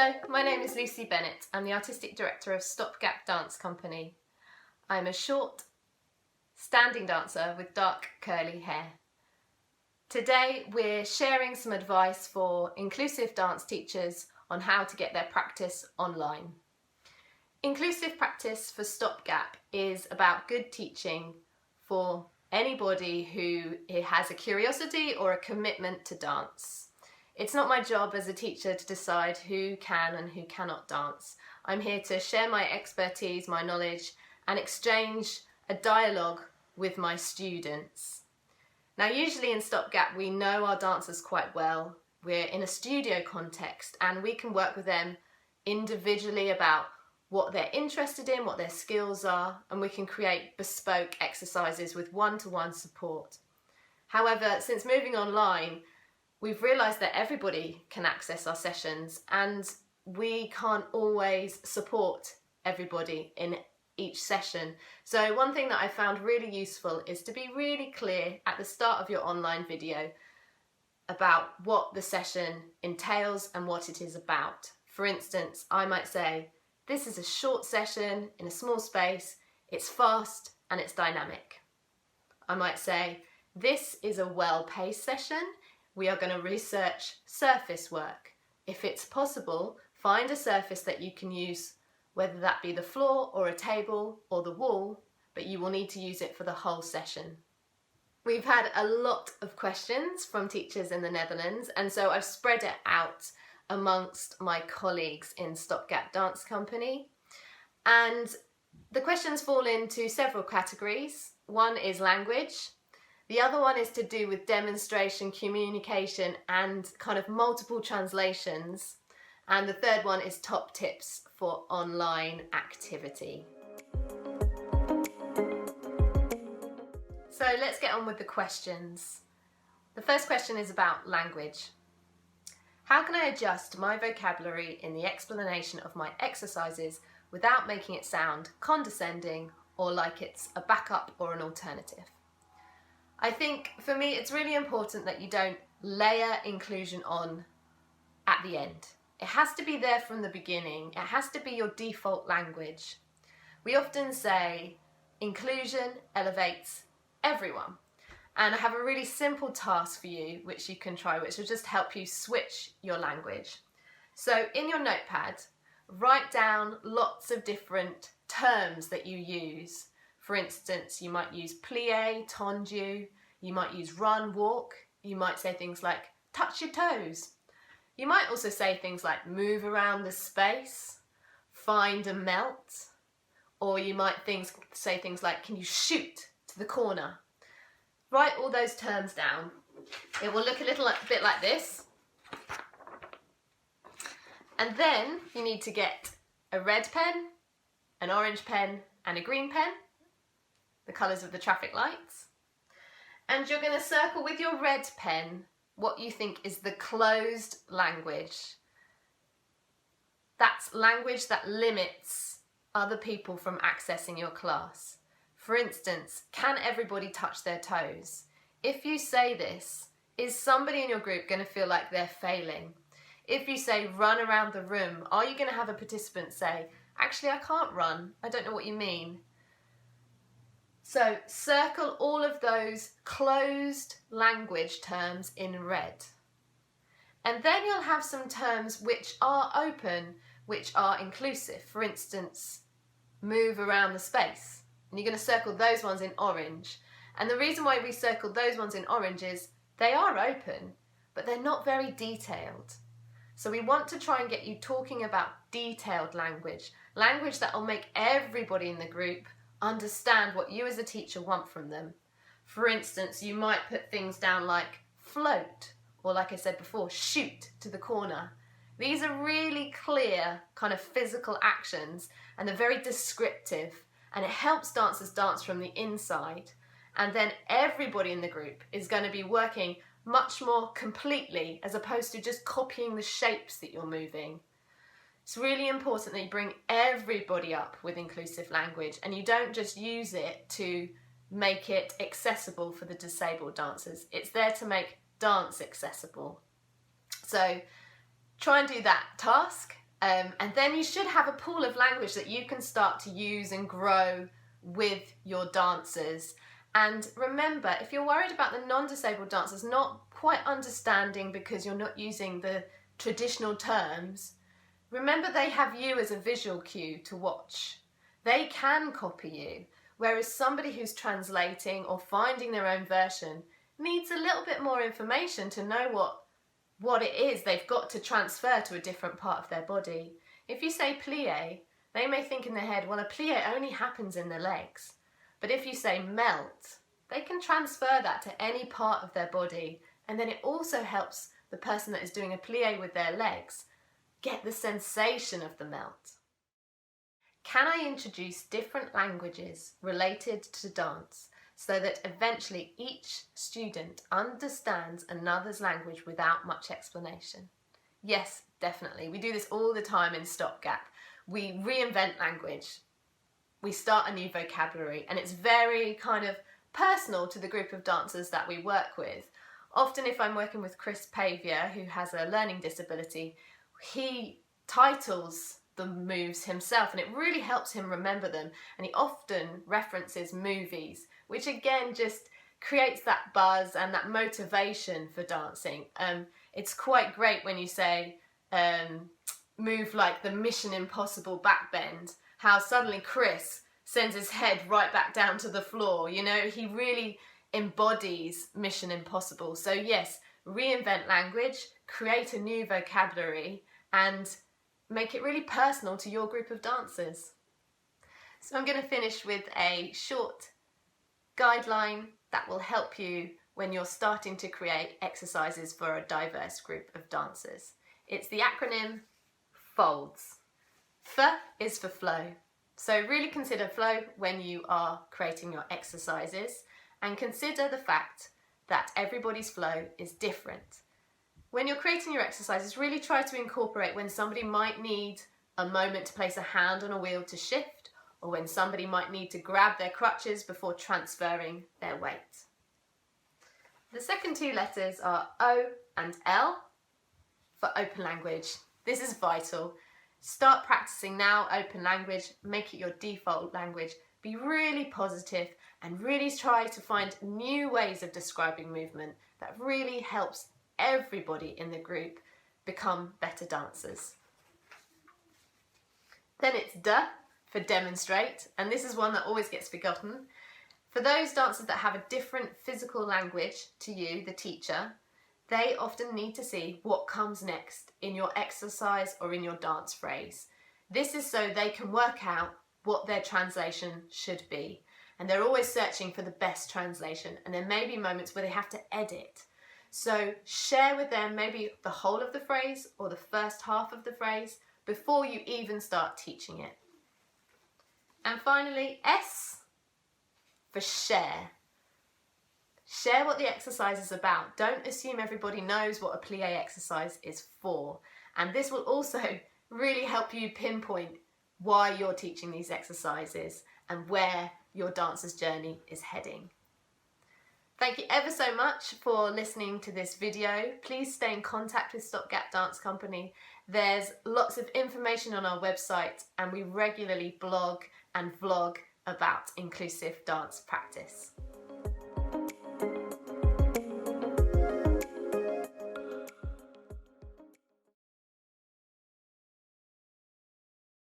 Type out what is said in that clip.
Hello, my name is Lucy Bennett. I'm the Artistic Director of Stopgap Dance Company. I'm a short, standing dancer with dark curly hair. Today we're sharing some advice for inclusive dance teachers on how to get their practice online. Inclusive practice for Stopgap is about good teaching for anybody who has a curiosity or a commitment to dance. It's not my job as a teacher to decide who can and who cannot dance. I'm here to share my expertise, my knowledge, and exchange a dialogue with my students. Now, usually in Stopgap, we know our dancers quite well. We're in a studio context and we can work with them individually about what they're interested in, what their skills are, and we can create bespoke exercises with one-to-one support. However, since moving online, we've realised that everybody can access our sessions and we can't always support everybody in each session. So one thing that I found really useful is to be really clear at the start of your online video about what the session entails and what it is about. For instance, I might say, this is a short session in a small space, it's fast and it's dynamic. I might say, this is a well-paced session. We are going to research surface work. If it's possible, find a surface that you can use, whether that be the floor or a table or the wall, but you will need to use it for the whole session. We've had a lot of questions from teachers in the Netherlands, and so I've spread it out amongst my colleagues in Stopgap Dance Company. And the questions fall into several categories. One is language. The other one is to do with demonstration, communication, and kind of multiple translations. And the third one is top tips for online activity. So let's get on with the questions. The first question is about language. How can I adjust my vocabulary in the explanation of my exercises without making it sound condescending or like it's a backup or an alternative? I think for me it's really important that you don't layer inclusion on at the end. It has to be there from the beginning. It has to be your default language. We often say inclusion elevates everyone. And I have a really simple task for you which you can try, which will just help you switch your language. So in your notepad, write down lots of different terms that you use. For instance, you might use plie, tendu, you might use run, walk, you might say things like touch your toes. You might also say things like move around the space, find and melt, or you might say things like can you shoot to the corner. Write all those terms down. It will look a bit like this. And then you need to get a red pen, an orange pen, and a green pen, the colours of the traffic lights. And you're going to circle with your red pen what you think is the closed language. That's language that limits other people from accessing your class. For instance, can everybody touch their toes? If you say this, is somebody in your group going to feel like they're failing? If you say run around the room, are you going to have a participant say, actually I can't run, I don't know what you mean? So circle all of those closed language terms in red. And then you'll have some terms which are open, which are inclusive. For instance, move around the space. And you're going to circle those ones in orange. And the reason why we circled those ones in orange is they are open, but they're not very detailed. So we want to try and get you talking about detailed language, language that will make everybody in the group understand what you as a teacher want from them. For instance, you might put things down like float, or like I said before, shoot to the corner. These are really clear kind of physical actions and they're very descriptive, and it helps dancers dance from the inside. And then everybody in the group is going to be working much more completely as opposed to just copying the shapes that you're moving. It's really important that you bring everybody up with inclusive language and you don't just use it to make it accessible for the disabled dancers. It's there to make dance accessible. So try and do that task And then you should have a pool of language that you can start to use and grow with your dancers. And remember, if you're worried about the non-disabled dancers not quite understanding because you're not using the traditional terms, remember they have you as a visual cue to watch. They can copy you, whereas somebody who's translating or finding their own version needs a little bit more information to know what it is they've got to transfer to a different part of their body. If you say plie, they may think in their head, well, a plie only happens in the legs. But if you say melt, they can transfer that to any part of their body, and then it also helps the person that is doing a plie with their legs get the sensation of the melt. Can I introduce different languages related to dance so that eventually each student understands another's language without much explanation? Yes, definitely. We do this all the time in Stopgap. We reinvent language. We start a new vocabulary, and it's very kind of personal to the group of dancers that we work with. Often if I'm working with Chris Pavia, who has a learning disability, he titles the moves himself, and it really helps him remember them, and he often references movies, which again just creates that buzz and that motivation for dancing. It's quite great when you say move like the Mission Impossible back bend, how suddenly Chris sends his head right back down to the floor. You know, he really embodies Mission Impossible. So yes, reinvent language, create a new vocabulary, and make it really personal to your group of dancers. So I'm going to finish with a short guideline that will help you when you're starting to create exercises for a diverse group of dancers. It's the acronym FOLDS. F is for flow. So really consider flow when you are creating your exercises, and consider the fact that everybody's flow is different. When you're creating your exercises, really try to incorporate when somebody might need a moment to place a hand on a wheel to shift, or when somebody might need to grab their crutches before transferring their weight. The second two letters are O and L for open language. This is vital. Start practicing now, open language, make it your default language. Be really positive and really try to find new ways of describing movement that really helps everybody in the group become better dancers. Then it's D for demonstrate, and this is one that always gets forgotten. For those dancers that have a different physical language to you, the teacher, they often need to see what comes next in your exercise or in your dance phrase. This is so they can work out what their translation should be. And they're always searching for the best translation, and there may be moments where they have to edit. So share with them maybe the whole of the phrase or the first half of the phrase before you even start teaching it. And finally, S for share. Share what the exercise is about. Don't assume everybody knows what a plie exercise is for. And this will also really help you pinpoint why you're teaching these exercises and where your dancer's journey is heading. Thank you ever so much for listening to this video. Please stay in contact with Stopgap Dance Company. There's lots of information on our website, and we regularly blog and vlog about inclusive dance practice.